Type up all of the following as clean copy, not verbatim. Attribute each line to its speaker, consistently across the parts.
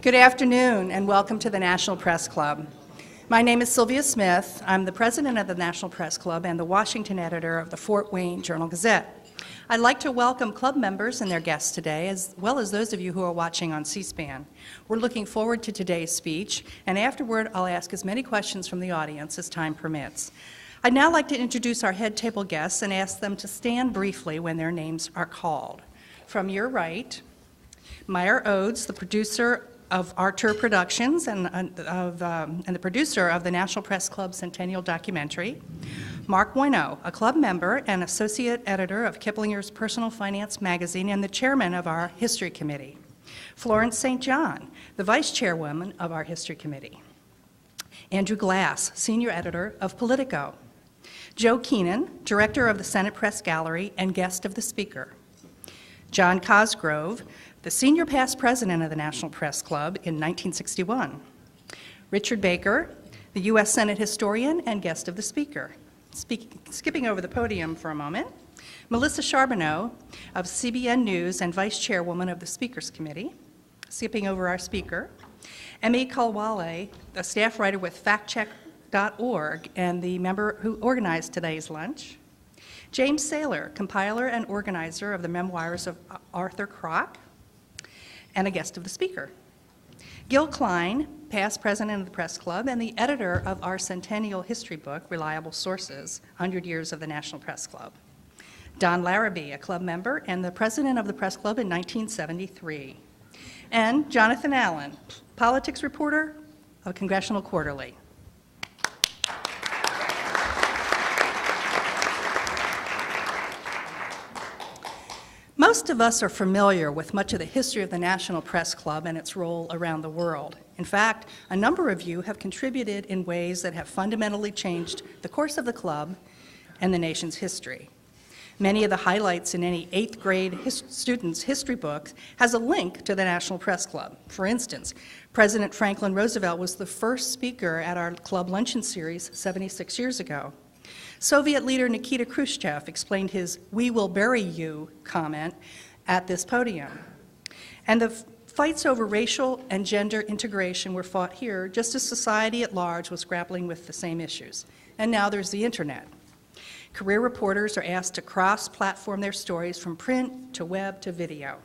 Speaker 1: Good afternoon and welcome to the National Press Club. My name is Sylvia Smith. I'm the president of the National Press Club and the Washington editor of the Fort Wayne Journal-Gazette. I'd like to welcome club members and their guests today, as well as those of you who are watching on C-SPAN. We're looking forward to today's speech, and afterward I'll ask as many questions from the audience as time permits. I'd now like to introduce our head table guests and ask them to stand briefly when their names are called. From your right, Meyer Odes, the producer of Artur Productions and the producer of the National Press Club Centennial documentary. Mark Boineau, a club member and associate editor of Kiplinger's Personal Finance magazine and the chairman of our History Committee. Florence St. John, the vice chairwoman of our History Committee. Andrew Glass, senior editor of Politico. Joe Keenan, director of the Senate Press Gallery and guest of the speaker. John Cosgrove, the senior past president of the National Press Club in 1961. Richard Baker, the U.S. Senate historian and guest of the speaker. Skipping over the podium for a moment, Melissa Charbonneau of CBN News and vice chairwoman of the Speakers Committee. Skipping over our speaker, Emi Kalwale, a staff writer with factcheck.org and the member who organized today's lunch. James Saylor, compiler and organizer of the memoirs of Arthur Crock, and a guest of the speaker. Gil Klein, past president of the Press Club and the editor of our centennial history book, Reliable Sources, 100 Years of the National Press Club. Don Larrabee, a club member and the president of the Press Club in 1973. And Jonathan Allen, politics reporter of Congressional Quarterly. Most of us are familiar with much of the history of the National Press Club and its role around the world. In fact, a number of you have contributed in ways that have fundamentally changed the course of the club and the nation's history. Many of the highlights in any 8th grade student's history book has a link to the National Press Club. For instance, President Franklin Roosevelt was the first speaker at our club luncheon series 76 years ago. Soviet leader Nikita Khrushchev explained his "we will bury you" comment at this podium. And the fights over racial and gender integration were fought here just as society at large was grappling with the same issues. And now there's the internet. Career reporters are asked to cross-platform their stories from print to web to video.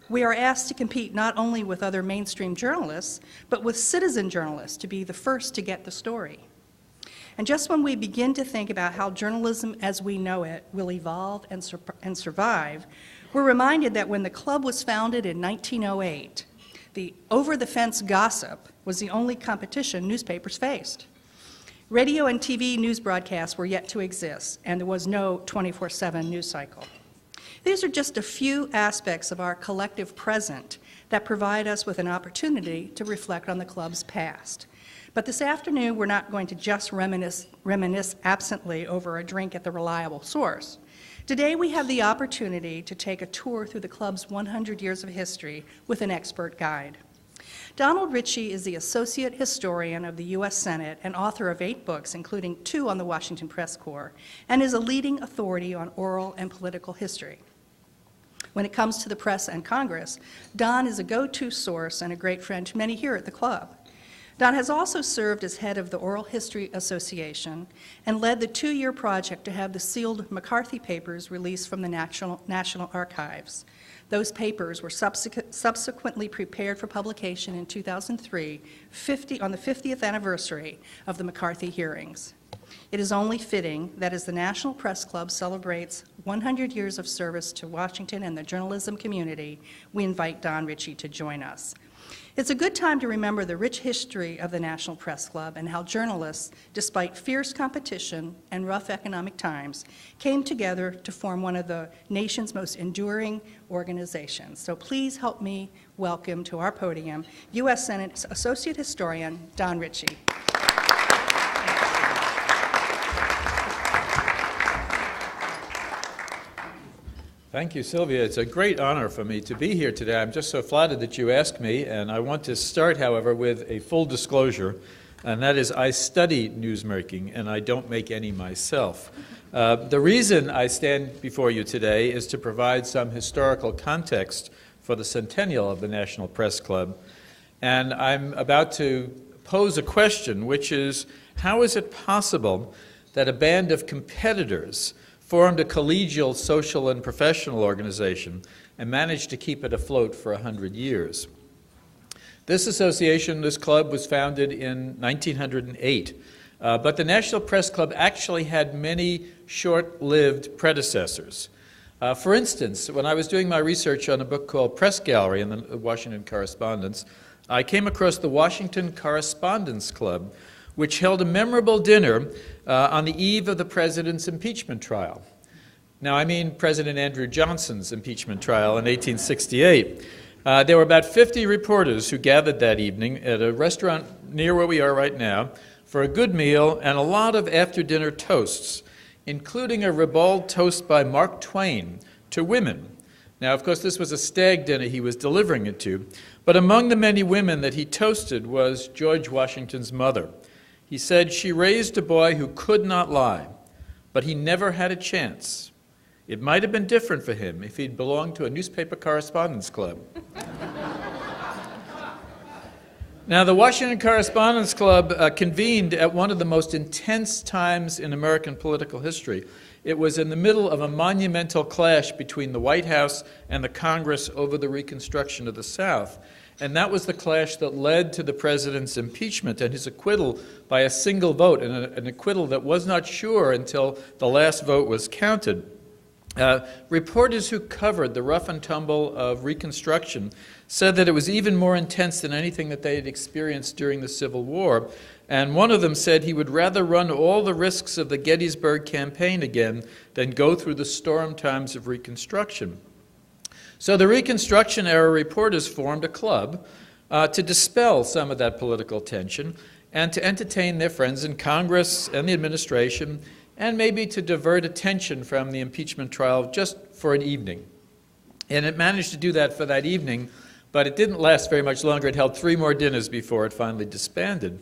Speaker 1: We are asked to compete not only with other mainstream journalists, but with citizen journalists to be the first to get the story. And just when we begin to think about how journalism as we know it will evolve and survive, we're reminded that when the club was founded in 1908, the over-the-fence gossip was the only competition newspapers faced. Radio and TV news broadcasts were yet to exist, and there was no 24/7 news cycle. These are just a few aspects of our collective present that provide us with an opportunity to reflect on the club's past. But this afternoon, we're not going to just reminisce absently over a drink at the Reliable Source. Today, we have the opportunity to take a tour through the club's 100 years of history with an expert guide. Donald Ritchie is the associate historian of the U.S. Senate and author of 8 books, including 2 on the Washington Press Corps, and is a leading authority on oral and political history. When it comes to the press and Congress, Don is a go-to source and a great friend to many here at the club. Don has also served as head of the Oral History Association and led the 2-year project to have the sealed McCarthy papers released from the National Archives. Those papers were subsequently prepared for publication in 2003, on the 50th anniversary of the McCarthy hearings. It is only fitting that as the National Press Club celebrates 100 years of service to Washington and the journalism community, we invite Don Ritchie to join us. It's a good time to remember the rich history of the National Press Club and how journalists, despite fierce competition and rough economic times, came together to form one of the nation's most enduring organizations. So please help me welcome to our podium U.S. Senate Associate Historian Don Ritchie.
Speaker 2: Thank you, Sylvia. It's a great honor for me to be here today. I'm just so flattered that you asked me, and I want to start, however, with a full disclosure, and that is I study newsmaking, and I don't make any myself. The reason I stand before you today is to provide some historical context for the centennial of the National Press Club, And I'm about to pose a question, which is, how is it possible that a band of competitors formed a collegial social and professional organization and managed to keep it afloat for 100 years? This association, this club, was founded in 1908, but the National Press Club actually had many short-lived predecessors. For instance, when I was doing my research on a book called Press Gallery in the Washington Correspondence, I came across the Washington Correspondence Club, which held a memorable dinner on the eve of the president's impeachment trial. Now, I mean President Andrew Johnson's impeachment trial in 1868. There were about 50 reporters who gathered that evening at a restaurant near where we are right now for a good meal and a lot of after-dinner toasts, including a ribald toast by Mark Twain to women. Now, of course, this was a stag dinner he was delivering it to, but among the many women that he toasted was George Washington's mother. He said she raised a boy who could not lie, but he never had a chance. It might have been different for him if he'd belonged to a newspaper correspondence club. Now, the Washington Correspondence Club convened at one of the most intense times in American political history. It was in the middle of a monumental clash between the White House and the Congress over the Reconstruction of the South. And that was the clash that led to the president's impeachment and his acquittal by a single vote, and an acquittal that was not sure until the last vote was counted. Reporters who covered the rough and tumble of Reconstruction said that it was even more intense than anything that they had experienced during the Civil War. And one of them said he would rather run all the risks of the Gettysburg campaign again than go through the storm times of Reconstruction. So the Reconstruction era reporters formed a club to dispel some of that political tension and to entertain their friends in Congress and the administration, and maybe to divert attention from the impeachment trial just for an evening. And it managed to do that for that evening, but it didn't last very much longer. It held 3 more dinners before it finally disbanded.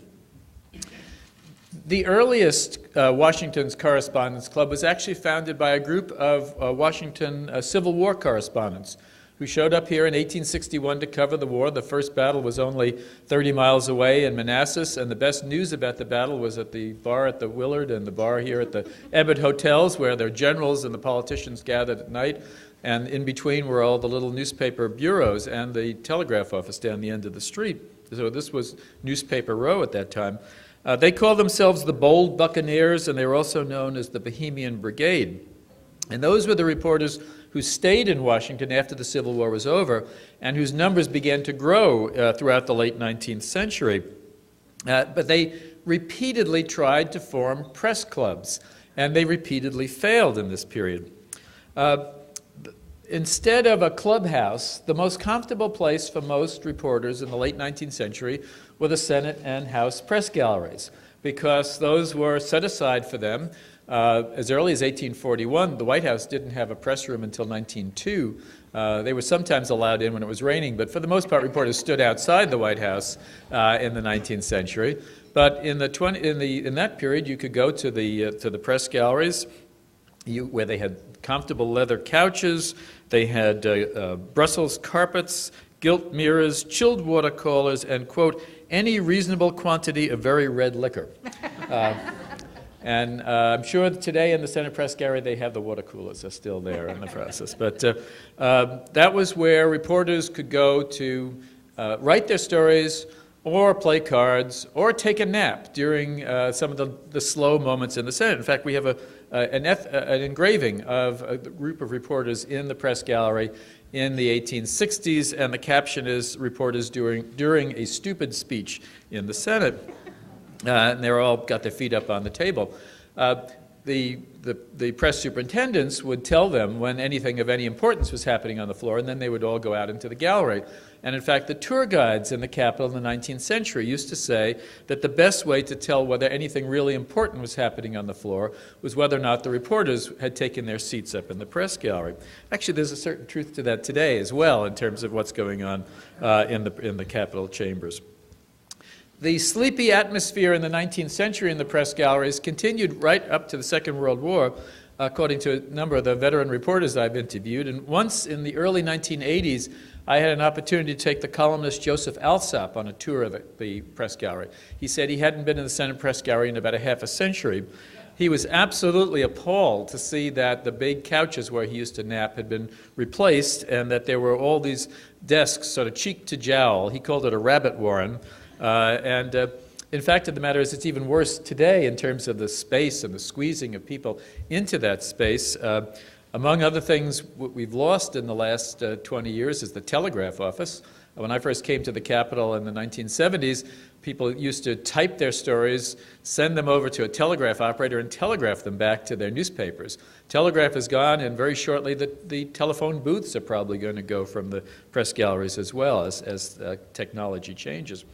Speaker 2: The earliest Washington's Correspondence Club was actually founded by a group of Washington Civil War correspondents who showed up here in 1861 to cover the war. The first battle was only 30 miles away in Manassas, and the best news about the battle was at the bar at the Willard and the bar here at the Ebbitt Hotels, where their generals and the politicians gathered at night, and in between were all the little newspaper bureaus and the telegraph office down the end of the street. So this was Newspaper Row at that time. They called themselves the Bold Buccaneers, and they were also known as the Bohemian Brigade. And those were the reporters who stayed in Washington after the Civil War was over and whose numbers began to grow throughout the late 19th century. But they repeatedly tried to form press clubs, and they repeatedly failed in this period. Instead of a clubhouse, the most comfortable place for most reporters in the late 19th century were the Senate and House press galleries, because those were set aside for them. As early as 1841, the White House didn't have a press room until 1902. They were sometimes allowed in when it was raining, but for the most part, reporters stood outside the White House in the 19th century. But in that period, you could go to the press galleries, where they had comfortable leather couches, they had Brussels carpets, gilt mirrors, chilled water coolers, and, quote, any reasonable quantity of very red liquor. And I'm sure that today in the Senate Press Gallery they have the water coolers are still there in the process. But that was where reporters could go to write their stories or play cards or take a nap during some of the slow moments in the Senate. In fact, we have an engraving of a group of reporters in the Press Gallery in the 1860s, and the caption is reporters during a stupid speech in the Senate. And they're all got their feet up on the table. The press superintendents would tell them when anything of any importance was happening on the floor, and then they would all go out into the gallery. And in fact, the tour guides in the Capitol in the 19th century used to say that the best way to tell whether anything really important was happening on the floor was whether or not the reporters had taken their seats up in the press gallery. Actually, there's a certain truth to that today as well in terms of what's going on in the Capitol chambers. The sleepy atmosphere in the 19th century in the press galleries continued right up to the Second World War, according to a number of the veteran reporters I've interviewed. And once in the early 1980s, I had an opportunity to take the columnist Joseph Alsop on a tour of the press gallery. He said he hadn't been in the Senate press gallery in about a half a century. He was absolutely appalled to see that the big couches where he used to nap had been replaced and that there were all these desks sort of cheek to jowl. He called it a rabbit warren. In fact of the matter is it's even worse today in terms of the space and the squeezing of people into that space. Among other things, what we've lost in the last 20 years is the telegraph office. When I first came to the Capitol in the 1970s, people used to type their stories, send them over to a telegraph operator, and telegraph them back to their newspapers. Telegraph is gone, and very shortly the telephone booths are probably going to go from the press galleries as well as technology changes.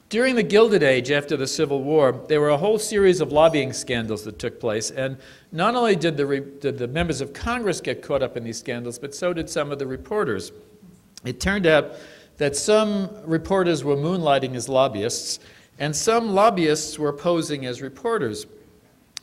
Speaker 2: During the Gilded Age, after the Civil War, there were a whole series of lobbying scandals that took place, and not only did the members of Congress get caught up in these scandals, but so did some of the reporters. It turned out that some reporters were moonlighting as lobbyists, and some lobbyists were posing as reporters.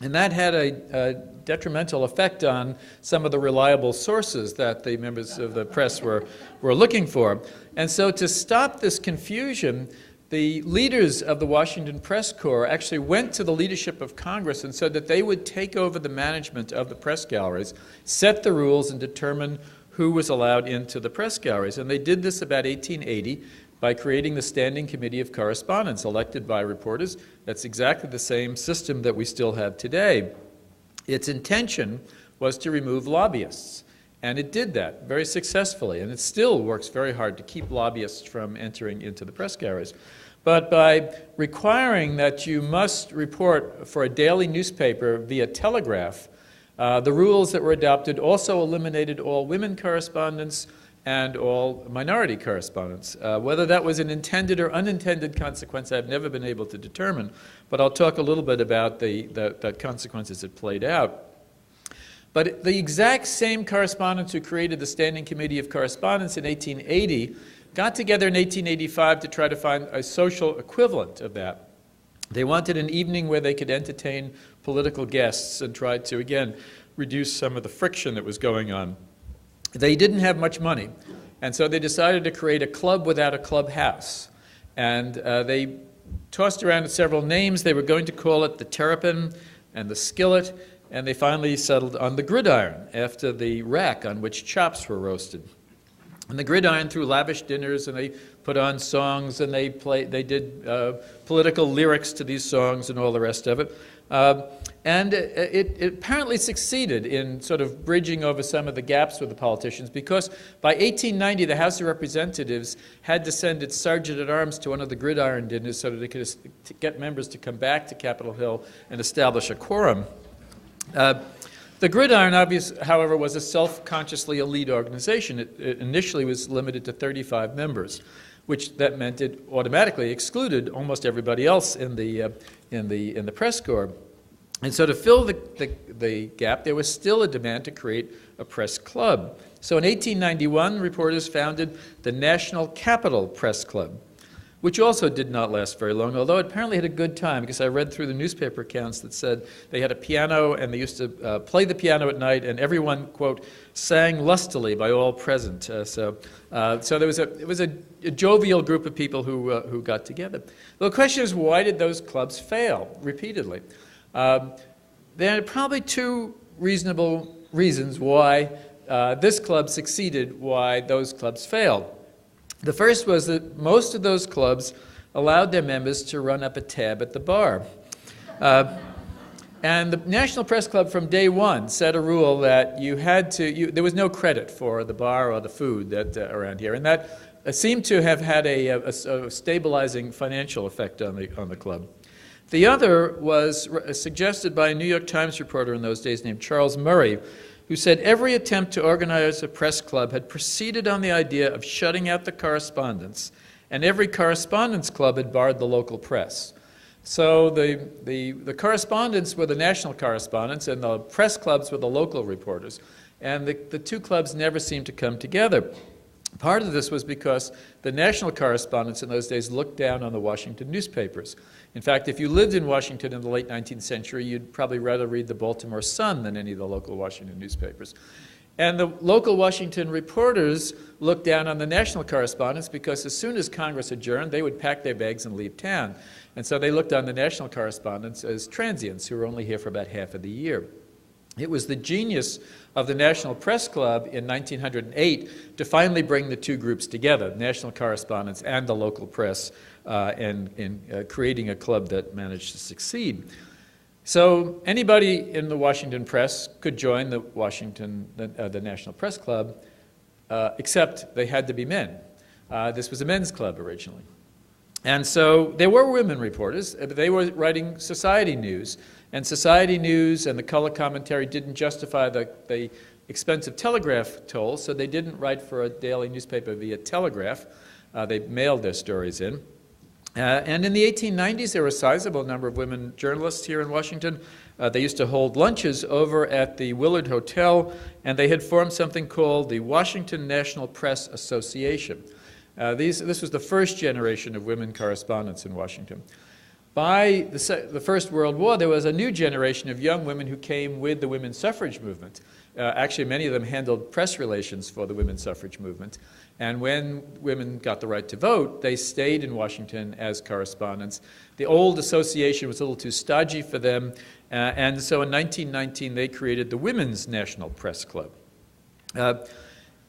Speaker 2: And that had a detrimental effect on some of the reliable sources that the members of the press were looking for. And so to stop this confusion, the leaders of the Washington Press Corps actually went to the leadership of Congress and said that they would take over the management of the press galleries, set the rules, and determine who was allowed into the press galleries. And they did this about 1880 by creating the Standing Committee of Correspondence, elected by reporters. That's exactly the same system that we still have today. Its intention was to remove lobbyists. And it did that very successfully, and it still works very hard to keep lobbyists from entering into the press galleries. But by requiring that you must report for a daily newspaper via telegraph, the rules that were adopted also eliminated all women correspondents and all minority correspondents. Whether that was an intended or unintended consequence, I've never been able to determine, but I'll talk a little bit about the consequences that played out. But the exact same correspondents who created the Standing Committee of Correspondence in 1880 got together in 1885 to try to find a social equivalent of that. They wanted an evening where they could entertain political guests and try to, again, reduce some of the friction that was going on. They didn't have much money, and so they decided to create a club without a clubhouse. And they tossed around several names. They were going to call it the Terrapin and the Skillet, and they finally settled on the Gridiron after the rack on which chops were roasted. And the Gridiron threw lavish dinners, and they put on songs, and they did political lyrics to these songs and all the rest of it. And it apparently succeeded in sort of bridging over some of the gaps with the politicians, because by 1890 the House of Representatives had to send its sergeant-at-arms to one of the Gridiron dinners so that it could get members to come back to Capitol Hill and establish a quorum. The Gridiron, however, was a self-consciously elite organization. It initially was limited to 35 members, which that meant it automatically excluded almost everybody else in the press corps. And so to fill the gap, there was still a demand to create a press club. So in 1891, reporters founded the National Capital Press Club, which also did not last very long, although it apparently had a good time, because I read through the newspaper accounts that said they had a piano and they used to play the piano at night, and everyone, quote, sang lustily by all present. So it was a jovial group of people who got together. The question is, why did those clubs fail repeatedly? There are probably two reasonable reasons why this club succeeded, why those clubs failed. The first was that most of those clubs allowed their members to run up a tab at the bar. And the National Press Club from day one set a rule that there was no credit for the bar or the food around here. And that seemed to have had a stabilizing financial effect on the club. The other was suggested by a New York Times reporter in those days named Charles Murray, who said every attempt to organize a press club had proceeded on the idea of shutting out the correspondents, and every correspondence club had barred the local press. So the correspondents were the national correspondents, and the press clubs were the local reporters. And the two clubs never seemed to come together. Part of this was because the national correspondents in those days looked down on the Washington newspapers. In fact, if you lived in Washington in the late 19th century, you'd probably rather read the Baltimore Sun than any of the local Washington newspapers. And the local Washington reporters looked down on the national correspondents because as soon as Congress adjourned, they would pack their bags and leave town. And so they looked on the national correspondents as transients who were only here for about half of the year. It was the genius of the National Press Club in 1908 to finally bring the two groups together, national correspondents and the local press, in creating a club that managed to succeed. So anybody in the Washington press could join the National Press Club, except they had to be men. This was a men's club originally. And so there were women reporters, but they were writing society news. And society news and the color commentary didn't justify the expensive telegraph toll, so they didn't write for a daily newspaper via telegraph. They mailed their stories in. And in the 1890s, there were a sizable number of women journalists here in Washington. They used to hold lunches over at the Willard Hotel, and they had formed something called the Washington National Press Association. This was the first generation of women correspondents in Washington. By the First World War, there was a new generation of young women who came with the women's suffrage movement. Actually, many of them handled press relations for the women's suffrage movement. And when women got the right to vote, they stayed in Washington as correspondents. The old association was a little too stodgy for them, and so in 1919 they created the Women's National Press Club.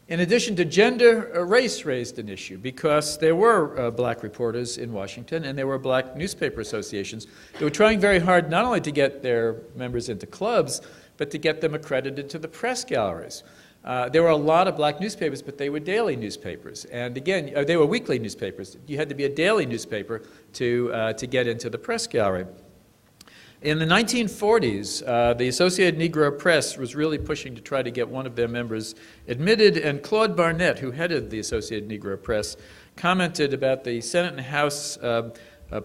Speaker 2: In addition to gender, race raised an issue because there were black reporters in Washington and there were black newspaper associations. They were trying very hard not only to get their members into clubs, but to get them accredited to the press galleries. There were a lot of black newspapers, but they were daily newspapers. And again, they were weekly newspapers. You had to be a daily newspaper to get into the press gallery. In the 1940s, the Associated Negro Press was really pushing to try to get one of their members admitted, and Claude Barnett, who headed the Associated Negro Press, commented about the Senate and House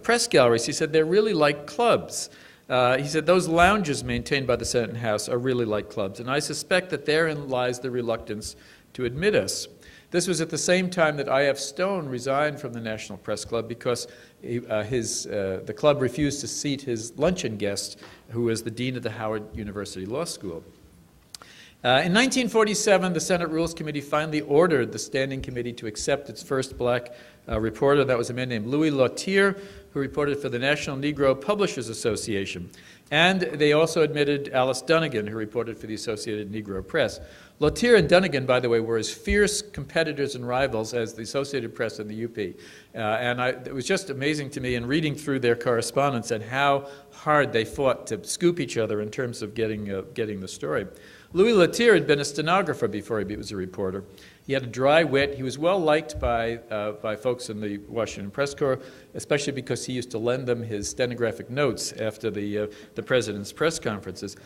Speaker 2: press galleries. He said, they're really like clubs. He said, those lounges maintained by the Senate and House are really like clubs, and I suspect that therein lies the reluctance to admit us. This was at the same time that I.F. Stone resigned from the National Press Club because the club refused to seat his luncheon guest, who was the dean of the Howard University Law School. In 1947, the Senate Rules Committee finally ordered the Standing Committee to accept its first black reporter. That was a man named Louis Lautier, who reported for the National Negro Publishers Association. And they also admitted Alice Dunnigan, who reported for the Associated Negro Press. Lautier and Dunnigan, by the way, were as fierce competitors and rivals as the Associated Press and the UP. It was just amazing to me in reading through their correspondence and how hard they fought to scoop each other in terms of getting the story. Louis Lautier had been a stenographer before he was a reporter. He had a dry wit. He was well liked by folks in the Washington Press Corps, especially because he used to lend them his stenographic notes after the president's press conferences.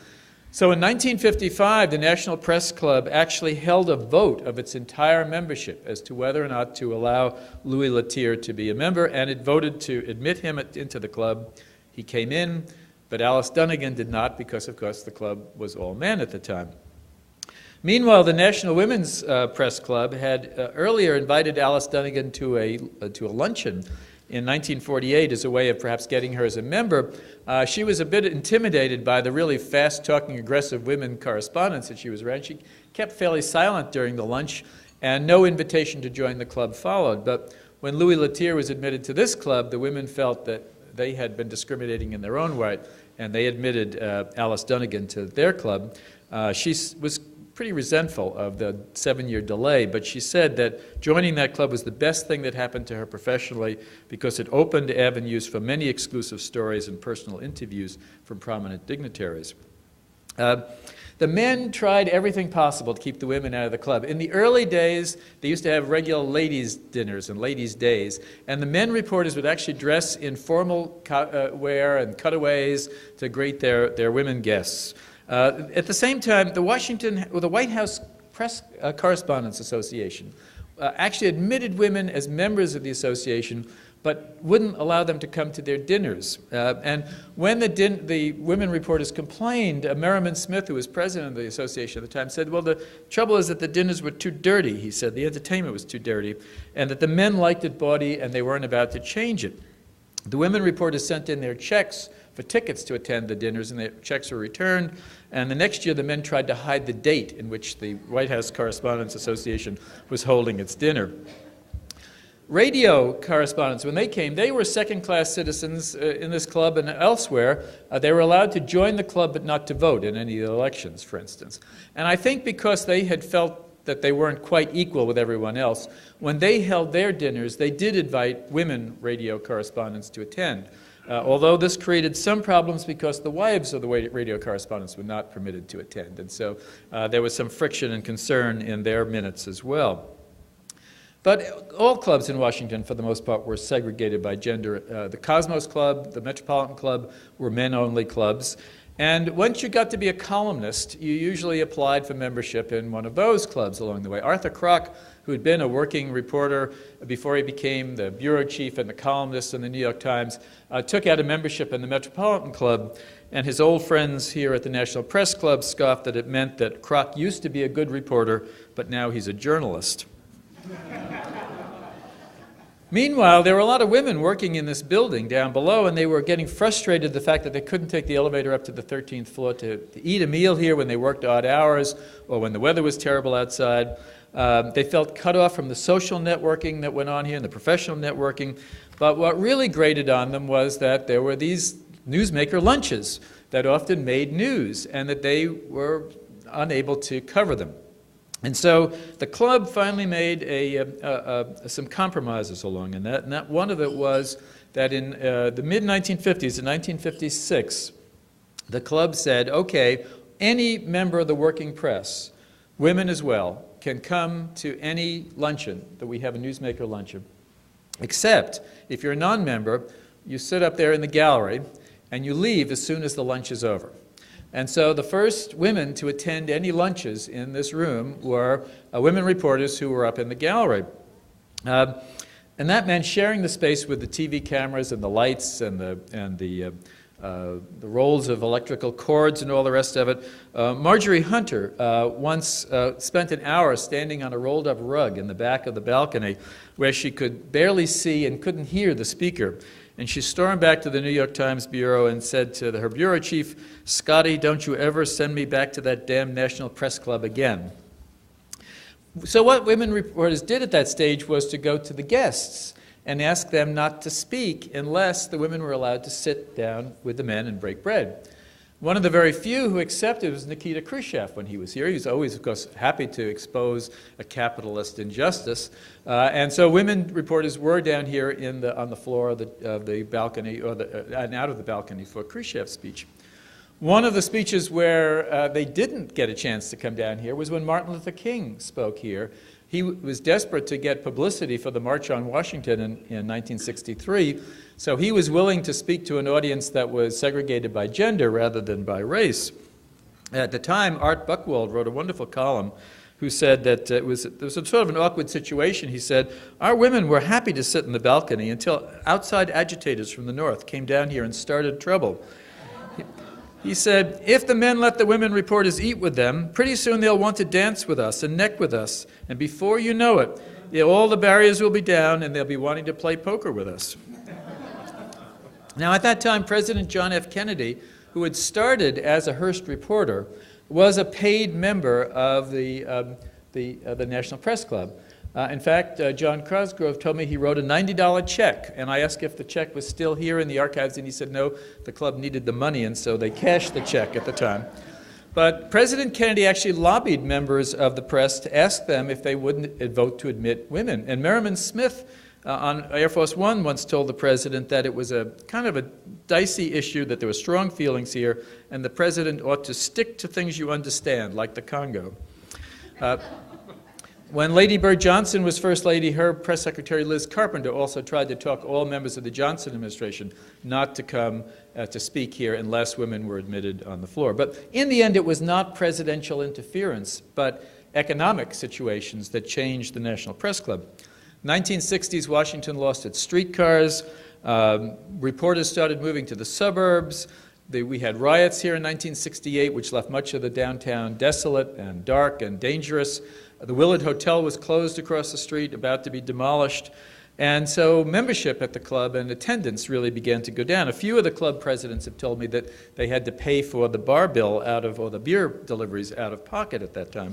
Speaker 2: So in 1955, the National Press Club actually held a vote of its entire membership as to whether or not to allow Louis Lautier to be a member, and it voted to admit him into the club. He came in, but Alice Dunnigan did not because, of course, the club was all men at the time. Meanwhile, the National Women's Press Club had earlier invited Alice Dunnigan to a luncheon in 1948 as a way of perhaps getting her as a member. She was a bit intimidated by the really fast-talking, aggressive women correspondents that she was around. She kept fairly silent during the lunch, and no invitation to join the club followed. But when Louis Lautier was admitted to this club, the women felt that they had been discriminating in their own right, and they admitted Alice Dunnigan to their club. She was pretty resentful of the 7-year delay, but she said that joining that club was the best thing that happened to her professionally because it opened avenues for many exclusive stories and personal interviews from prominent dignitaries. The men tried everything possible to keep the women out of the club. In the early days, they used to have regular ladies' dinners and ladies' days, and the men reporters would actually dress in formal wear and cutaways to greet their women guests. At the same time, the White House Press Correspondents Association actually admitted women as members of the association, but wouldn't allow them to come to their dinners. And when the women reporters complained, Merriman Smith, who was president of the association at the time, said, well, the trouble is that the dinners were too dirty, he said. The entertainment was too dirty, and that the men liked it bawdy and they weren't about to change it. The women reporters sent in their checks for tickets to attend the dinners, and the checks were returned. And the next year, the men tried to hide the date in which the White House Correspondents Association was holding its dinner. Radio correspondents, when they came, they were second-class citizens in this club and elsewhere. They were allowed to join the club but not to vote in any of the elections, for instance. And I think because they had felt that they weren't quite equal with everyone else, when they held their dinners, they did invite women radio correspondents to attend. Although this created some problems because the wives of the radio correspondents were not permitted to attend. And so there was some friction and concern in their minutes as well. But all clubs in Washington, for the most part, were segregated by gender. The Cosmos Club, the Metropolitan Club were men-only clubs. And once you got to be a columnist, you usually applied for membership in one of those clubs along the way. Arthur Kroc, who had been a working reporter before he became the bureau chief and the columnist in the New York Times, took out a membership in the Metropolitan Club. And his old friends here at the National Press Club scoffed that it meant that Kroc used to be a good reporter, but now he's a journalist. Meanwhile, there were a lot of women working in this building down below, and they were getting frustrated the fact that they couldn't take the elevator up to the 13th floor to eat a meal here when they worked odd hours or when the weather was terrible outside. They felt cut off from the social networking that went on here and the professional networking. But what really grated on them was that there were these newsmaker lunches that often made news and that they were unable to cover them. And so the club finally made some compromises along in that. And one of it was that in the mid-1950s, in 1956, the club said, okay, any member of the working press, women as well, can come to any luncheon that we have, a newsmaker luncheon, except if you're a non-member, you sit up there in the gallery and you leave as soon as the lunch is over. And so the first women to attend any lunches in this room were women reporters who were up in the gallery. And that meant sharing the space with the TV cameras and the lights and the rolls of electrical cords and all the rest of it. Marjorie Hunter once spent an hour standing on a rolled-up rug in the back of the balcony where she could barely see and couldn't hear the speaker. And she stormed back to the New York Times bureau and said to her bureau chief, "Scotty, don't you ever send me back to that damn National Press Club again." So what women reporters did at that stage was to go to the guests and ask them not to speak unless the women were allowed to sit down with the men and break bread. One of the very few who accepted was Nikita Khrushchev when he was here. He was always, of course, happy to expose a capitalist injustice. And so women reporters were down here on the floor of the balcony, and out of the balcony for Khrushchev's speech. One of the speeches where they didn't get a chance to come down here was when Martin Luther King spoke here. He was desperate to get publicity for the March on Washington in 1963, so he was willing to speak to an audience that was segregated by gender rather than by race. At the time, Art Buchwald wrote a wonderful column who said that there was sort of an awkward situation. He said, "Our women were happy to sit in the balcony until outside agitators from the North came down here and started trouble." He said, "If the men let the women reporters eat with them, pretty soon they'll want to dance with us and neck with us. And before you know it, all the barriers will be down and they'll be wanting to play poker with us." Now, at that time, President John F. Kennedy, who had started as a Hearst reporter, was a paid member of the National Press Club. In fact, John Cosgrove told me he wrote a $90 check, and I asked if the check was still here in the archives, and he said no, the club needed the money, and so they cashed the check at the time. But President Kennedy actually lobbied members of the press to ask them if they wouldn't vote to admit women. And Merriman Smith on Air Force One once told the president that it was a kind of a dicey issue, that there were strong feelings here, and the president ought to stick to things you understand, like the Congo. When Lady Bird Johnson was First Lady, her press secretary Liz Carpenter also tried to talk all members of the Johnson administration not to come to speak here unless women were admitted on the floor. But in the end, it was not presidential interference, but economic situations that changed the National Press Club. 1960s, Washington lost its streetcars. Reporters started moving to the suburbs. We had riots here in 1968, which left much of the downtown desolate and dark and dangerous. The Willard Hotel was closed across the street, about to be demolished. And so membership at the club and attendance really began to go down. A few of the club presidents have told me that they had to pay for the bar bill or the beer deliveries out of pocket at that time.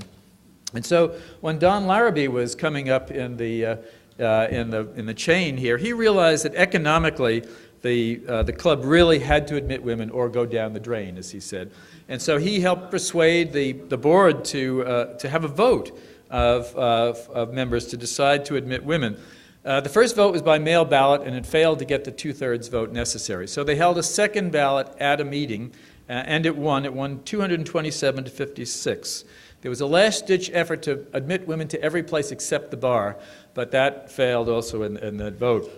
Speaker 2: And so when Don Larrabee was coming up in the chain here, he realized that economically the club really had to admit women or go down the drain, as he said. And so he helped persuade the board to have a vote of members to decide to admit women. The first vote was by mail ballot, and it failed to get the 2/3 vote necessary. So they held a second ballot at a meeting, and it won. It won 227 to 56. There was a last-ditch effort to admit women to every place except the bar, but that failed also in that vote.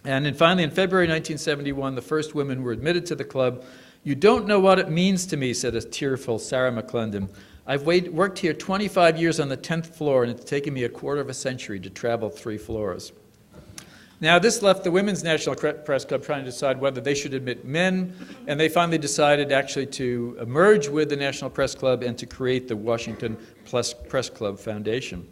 Speaker 2: And then finally, in February 1971, the first women were admitted to the club. "You don't know what it means to me," said a tearful Sarah McClendon. "I've worked here 25 years on the 10th floor, and it's taken me a quarter of a century to travel 3 floors." Now, this left the Women's National Press Club trying to decide whether they should admit men, and they finally decided actually to merge with the National Press Club and to create the Washington Press Club Foundation.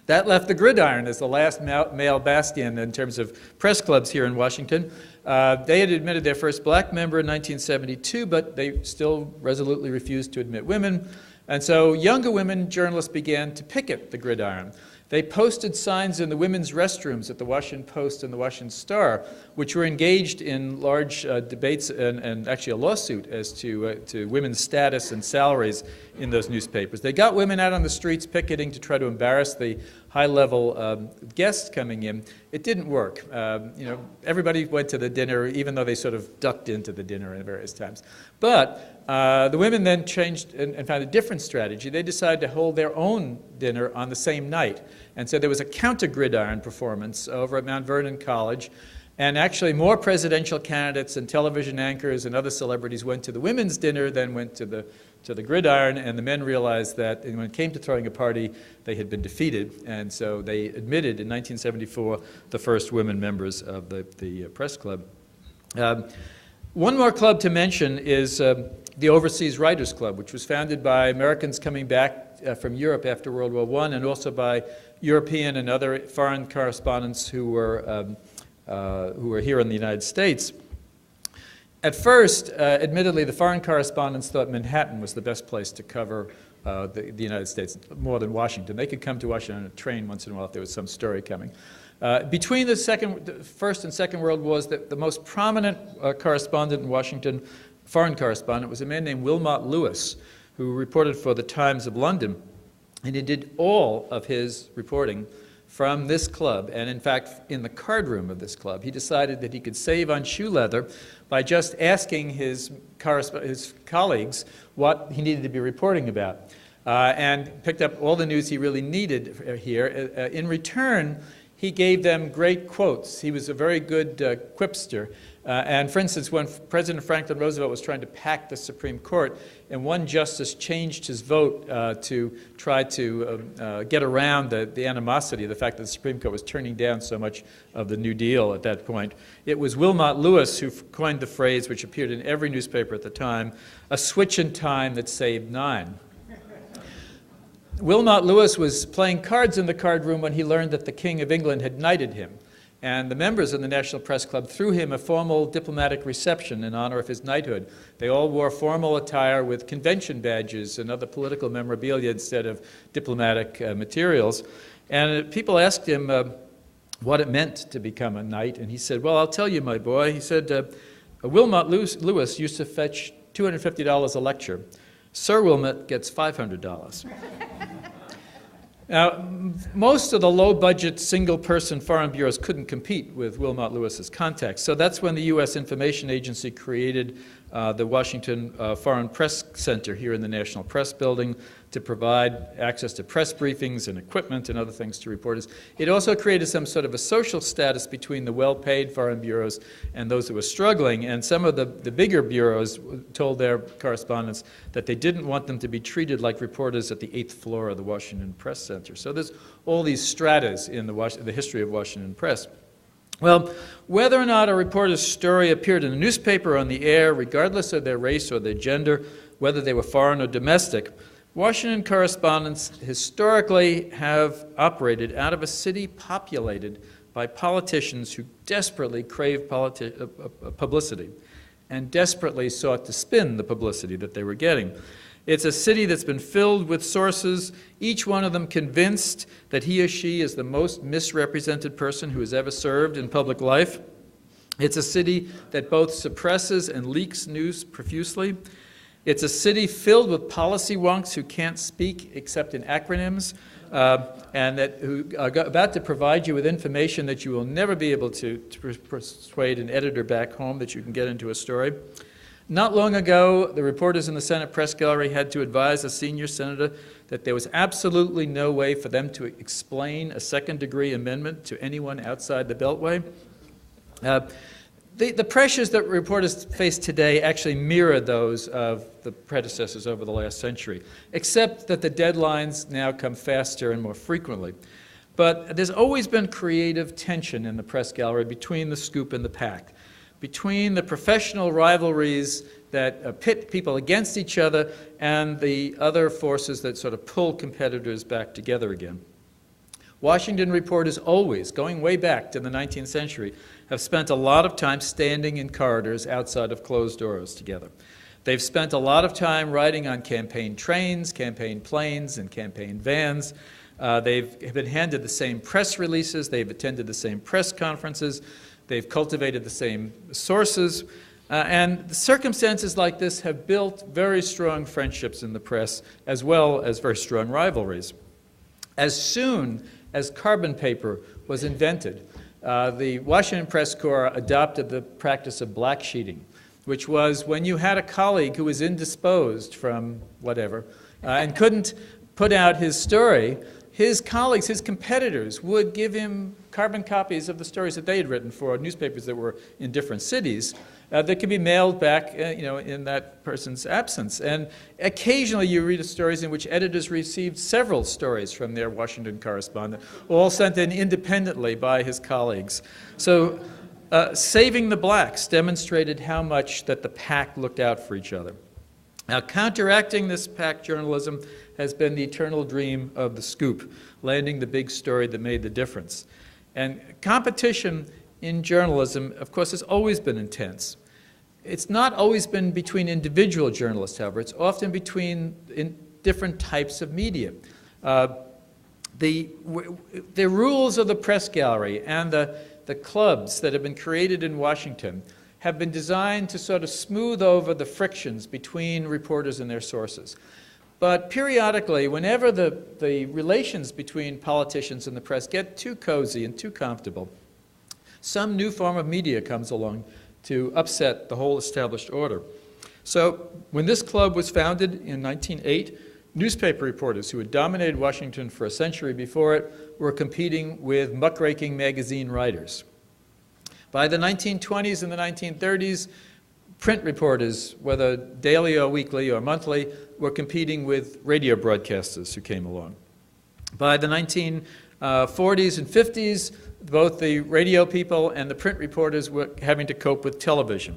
Speaker 2: That left the Gridiron as the last male bastion in terms of press clubs here in Washington. They had admitted their first black member in 1972, but they still resolutely refused to admit women. And so younger women journalists began to picket the Gridiron. They posted signs in the women's restrooms at the Washington Post and the Washington Star, which were engaged in large debates and actually a lawsuit as to women's status and salaries in those newspapers. They got women out on the streets picketing to try to embarrass the high-level guests coming in. It didn't work. Everybody went to the dinner, even though they sort of ducked into the dinner at various times. But the women then changed and found a different strategy. They decided to hold their own dinner on the same night. And so there was a counter-Gridiron performance over at Mount Vernon College. And actually more presidential candidates and television anchors and other celebrities went to the women's dinner than went to the Gridiron. And the men realized that when it came to throwing a party, they had been defeated. And so they admitted in 1974 the first women members of the press club. One more club to mention is the Overseas Writers Club, which was founded by Americans coming back from Europe after World War I, and also by European and other foreign correspondents who were here in the United States. At first, admittedly, the foreign correspondents thought Manhattan was the best place to cover the United States, more than Washington. They could come to Washington on a train once in a while if there was some story coming. Between the First and Second World Wars, the most prominent correspondent in Washington, foreign correspondent, was a man named Wilmot Lewis, who reported for the Times of London. And he did all of his reporting from this club. And in fact, in the card room of this club, he decided that he could save on shoe leather by just asking his colleagues what he needed to be reporting about. And picked up all the news he really needed here. In return, he gave them great quotes. He was a very good quipster. And for instance, when President Franklin Roosevelt was trying to pack the Supreme Court, and one justice changed his vote to try to get around the animosity, the fact that the Supreme Court was turning down so much of the New Deal at that point, it was Wilmot Lewis who coined the phrase, which appeared in every newspaper at the time, "a switch in time that saved 9." Wilmot Lewis was playing cards in the card room when he learned that the King of England had knighted him. And the members of the National Press Club threw him a formal diplomatic reception in honor of his knighthood. They all wore formal attire with convention badges and other political memorabilia instead of diplomatic materials. And people asked him what it meant to become a knight. And he said, "Well, I'll tell you, my boy." He said, "Wilmot Lewis used to fetch $250 a lecture. Sir Wilmot gets $500. Now, most of the low-budget, single-person foreign bureaus couldn't compete with Wilmot Lewis's contacts, so that's when the U.S. Information Agency created the Washington Foreign Press Center here in the National Press Building. to provide access to press briefings and equipment and other things to reporters. It also created some sort of a social status between the well-paid foreign bureaus and those who were struggling, and some of the bigger bureaus told their correspondents that they didn't want them to be treated like reporters at the 8th floor of the Washington Press Center. So there's all these stratas in the history of Washington Press. Well, whether or not a reporter's story appeared in a newspaper or on the air, regardless of their race or their gender, whether they were foreign or domestic, Washington correspondents historically have operated out of a city populated by politicians who desperately crave publicity and desperately sought to spin the publicity that they were getting. It's a city that's been filled with sources, each one of them convinced that he or she is the most misrepresented person who has ever served in public life. It's a city that both suppresses and leaks news profusely. It's a city filled with policy wonks who can't speak except in acronyms, and who are about to provide you with information that you will never be able to persuade an editor back home that you can get into a story. Not long ago, the reporters in the Senate Press Gallery had to advise a senior senator that there was absolutely no way for them to explain a second-degree amendment to anyone outside the Beltway. The pressures that reporters face today actually mirror those of the predecessors over the last century, except that the deadlines now come faster and more frequently. But there's always been creative tension in the press gallery between the scoop and the pack, between the professional rivalries that pit people against each other and the other forces that sort of pull competitors back together again. Washington reporters always, going way back to the 19th century, have spent a lot of time standing in corridors outside of closed doors together. They've spent a lot of time riding on campaign trains, campaign planes, and campaign vans. They've been handed the same press releases. They've attended the same press conferences. They've cultivated the same sources. And circumstances like this have built very strong friendships in the press, as well as very strong rivalries. As soon as carbon paper was invented, the Washington Press Corps adopted the practice of black sheeting, which was when you had a colleague who was indisposed from whatever and couldn't put out his story, his colleagues, his competitors, would give him carbon copies of the stories that they had written for newspapers that were in different cities that could be mailed back in that person's absence. And occasionally you read stories in which editors received several stories from their Washington correspondent, all sent in independently by his colleagues. So saving the blacks demonstrated how much that the pack looked out for each other. Now, counteracting this pack journalism has been the eternal dream of the scoop, landing the big story that made the difference. And competition in journalism, of course, has always been intense. It's not always been between individual journalists, however. It's often between different types of media. The rules of the press gallery and the clubs that have been created in Washington have been designed to sort of smooth over the frictions between reporters and their sources. But periodically, whenever the relations between politicians and the press get too cozy and too comfortable, some new form of media comes along to upset the whole established order. So when this club was founded in 1908, newspaper reporters who had dominated Washington for a century before it were competing with muckraking magazine writers. By the 1920s and the 1930s, print reporters, whether daily or weekly or monthly, were competing with radio broadcasters who came along. By the 1940s and 50s, both the radio people and the print reporters were having to cope with television.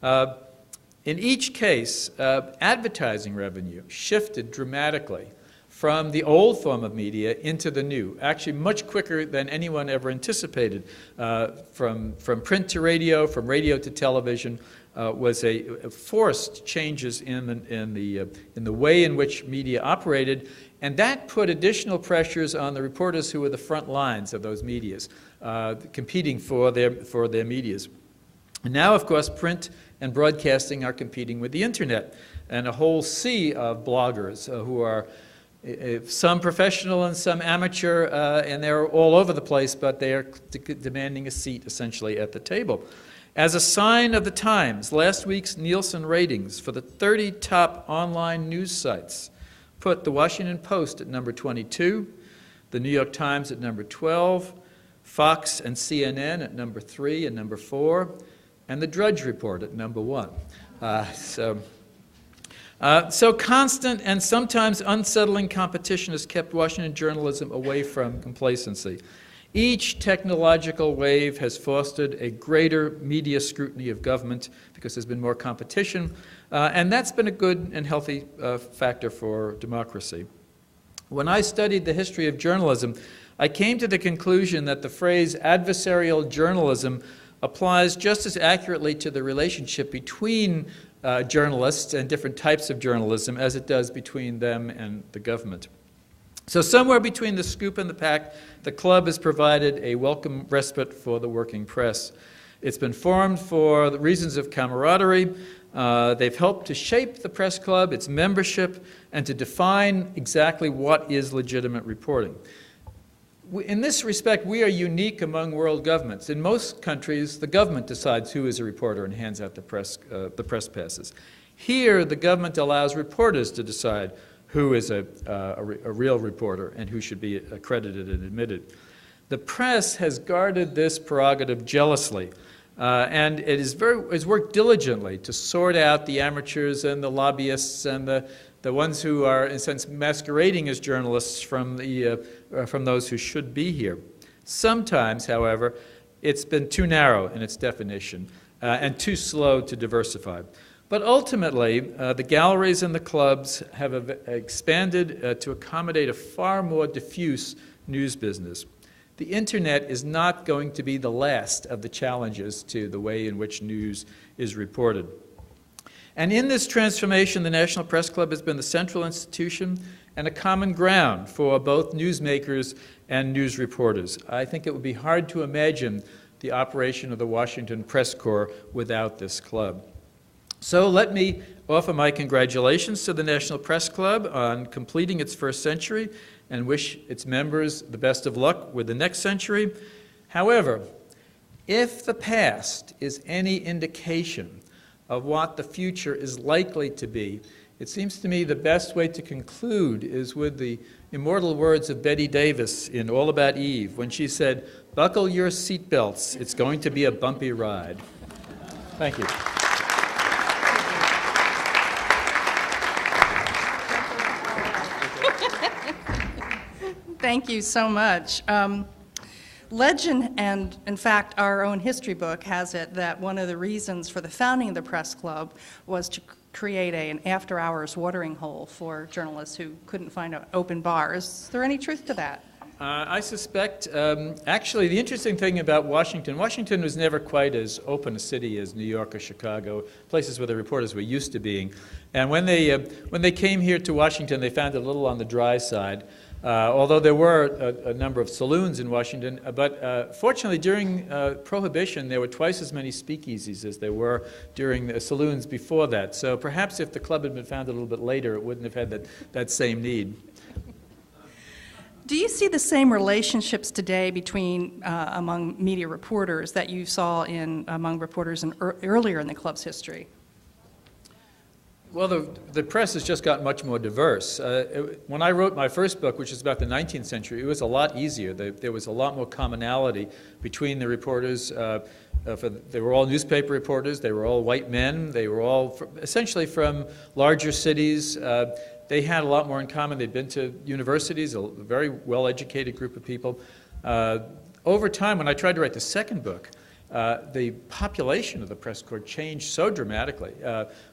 Speaker 2: In each case, advertising revenue shifted dramatically from the old form of media into the new, actually much quicker than anyone ever anticipated. From print to radio, from radio to television, was a forced changes in the way in which media operated, and that put additional pressures on the reporters who were the front lines of those medias, competing for their medias. And now, of course, print and broadcasting are competing with the internet, and a whole sea of bloggers who are some professional and some amateur, and they're all over the place, but they are demanding a seat essentially at the table. As a sign of the times, last week's Nielsen ratings for the 30 top online news sites put the Washington Post at number 22, the New York Times at number 12, Fox and CNN at number 3 and number 4, and the Drudge Report at number 1. So constant and sometimes unsettling competition has kept Washington journalism away from complacency. Each technological wave has fostered a greater media scrutiny of government because there's been more competition, and that's been a good and healthy factor for democracy. When I studied the history of journalism, I came to the conclusion that the phrase adversarial journalism applies just as accurately to the relationship between journalists and different types of journalism as it does between them and the government. So somewhere between the scoop and the pack, the club has provided a welcome respite for the working press. It's been formed for the reasons of camaraderie. They've helped to shape the press club, its membership, and to define exactly what is legitimate reporting. In this respect, we are unique among world governments. In most countries, the government decides who is a reporter and hands out the press passes. Here, the government allows reporters to decide who is a real reporter and who should be accredited and admitted. The press has guarded this prerogative jealously, and it has worked diligently to sort out the amateurs and the lobbyists and the ones who are, in a sense, masquerading as journalists from those who should be here. Sometimes, however, it's been too narrow in its definition and too slow to diversify. But ultimately, the galleries and the clubs have expanded to accommodate a far more diffuse news business. The internet is not going to be the last of the challenges to the way in which news is reported. And in this transformation, the National Press Club has been the central institution and a common ground for both newsmakers and news reporters. I think it would be hard to imagine the operation of the Washington Press Corps without this club. So let me offer my congratulations to the National Press Club on completing its first century and wish its members the best of luck with the next century. However, if the past is any indication of what the future is likely to be, it seems to me the best way to conclude is with the immortal words of Betty Davis in All About Eve when she said, "Buckle your seatbelts, it's going to be a bumpy ride." Thank you.
Speaker 1: Thank you so much. Legend, and in fact our own history book has it that one of the reasons for the founding of the Press Club was to create an after-hours watering hole for journalists who couldn't find an open bar. Is there any truth to that?
Speaker 2: I suspect, actually, the interesting thing about Washington was never quite as open a city as New York or Chicago, places where the reporters were used to being. And when they came here to Washington, they found it a little on the dry side. Although there were a number of saloons in Washington, but fortunately during Prohibition there were twice as many speakeasies as there were during the saloons before that. So perhaps if the club had been founded a little bit later, it wouldn't have had that same need.
Speaker 1: Do you see the same relationships today between among media reporters that you saw among reporters earlier in the club's history?
Speaker 2: Well, the press has just gotten much more diverse. When I wrote my first book, which is about the 19th century, it was a lot easier. There was a lot more commonality between the reporters. They were all newspaper reporters. They were all white men. They were all essentially from larger cities. They had a lot more in common. They'd been to universities, a very well-educated group of people. Over time, when I tried to write the second book, the population of the press corps changed so dramatically.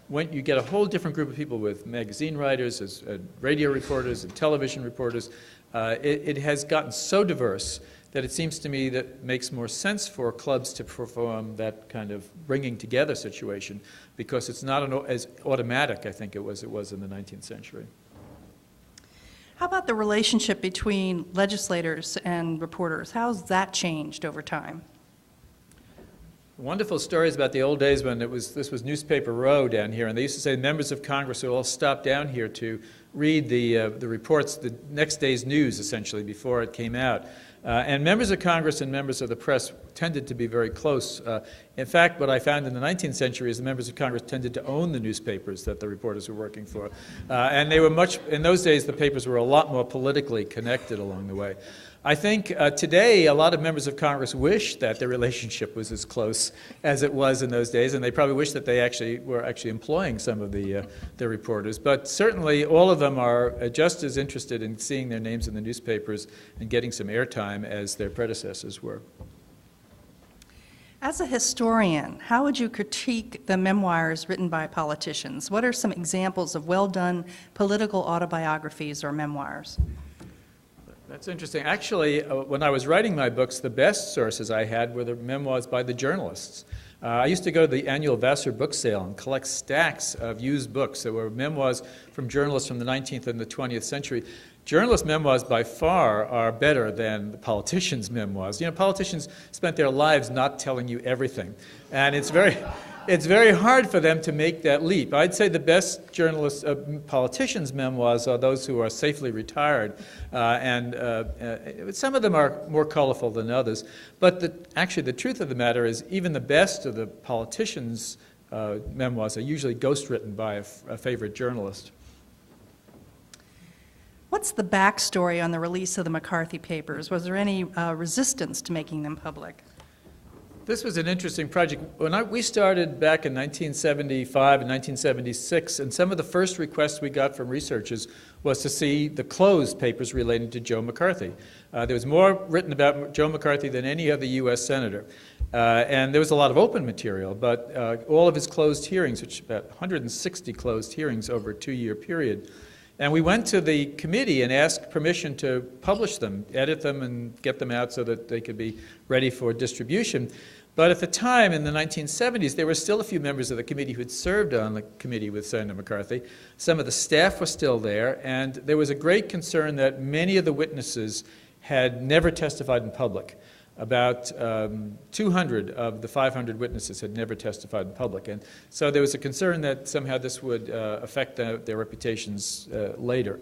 Speaker 2: When you get a whole different group of people with magazine writers, radio reporters, and television reporters, it has gotten so diverse that it seems to me that it makes more sense for clubs to perform that kind of bringing together situation because it's not as automatic, I think it was in the 19th century.
Speaker 1: How about the relationship between legislators and reporters? How's that changed over time?
Speaker 2: Wonderful stories about the old days when this was Newspaper Row down here, and they used to say members of Congress would all stop down here to read the reports, the next day's news, essentially, before it came out. And members of Congress and members of the press tended to be very close. In fact, what I found in the 19th century is the members of Congress tended to own the newspapers that the reporters were working for. And they were much, in those days, the papers were a lot more politically connected along the way. I think today a lot of members of Congress wish that the relationship was as close as it was in those days, and they probably wish that they were employing some of the reporters. But certainly all of them are just as interested in seeing their names in the newspapers and getting some airtime as their predecessors were.
Speaker 1: As a historian, how would you critique the memoirs written by politicians? What are some examples of well-done political autobiographies or memoirs?
Speaker 2: That's interesting. Actually, when I was writing my books, the best sources I had were the memoirs by the journalists. I used to go to the annual Vassar book sale and collect stacks of used books that were memoirs from journalists from the 19th and the 20th century. Journalist memoirs by far are better than the politicians' memoirs. You know, politicians spent their lives not telling you everything, and it's very hard for them to make that leap. I'd say the best politicians' memoirs are those who are safely retired, and some of them are more colorful than others. But actually, the truth of the matter is even the best of the politicians' memoirs are usually ghostwritten by a favorite journalist.
Speaker 1: What's the backstory on the release of the McCarthy Papers? Was there any resistance to making them public?
Speaker 2: This was an interesting project. We started back in 1975 and 1976, and some of the first requests we got from researchers was to see the closed papers relating to Joe McCarthy. There was more written about Joe McCarthy than any other U.S. senator. And there was a lot of open material, but all of his closed hearings, which about 160 closed hearings over a 2-year period. And we went to the committee and asked permission to publish them, edit them, and get them out so that they could be ready for distribution. But at the time, in the 1970s, there were still a few members of the committee who had served on the committee with Senator McCarthy. Some of the staff were still there, and there was a great concern that many of the witnesses had never testified in public. About 200 of the 500 witnesses had never testified in public. And so there was a concern that somehow this would affect their reputations later.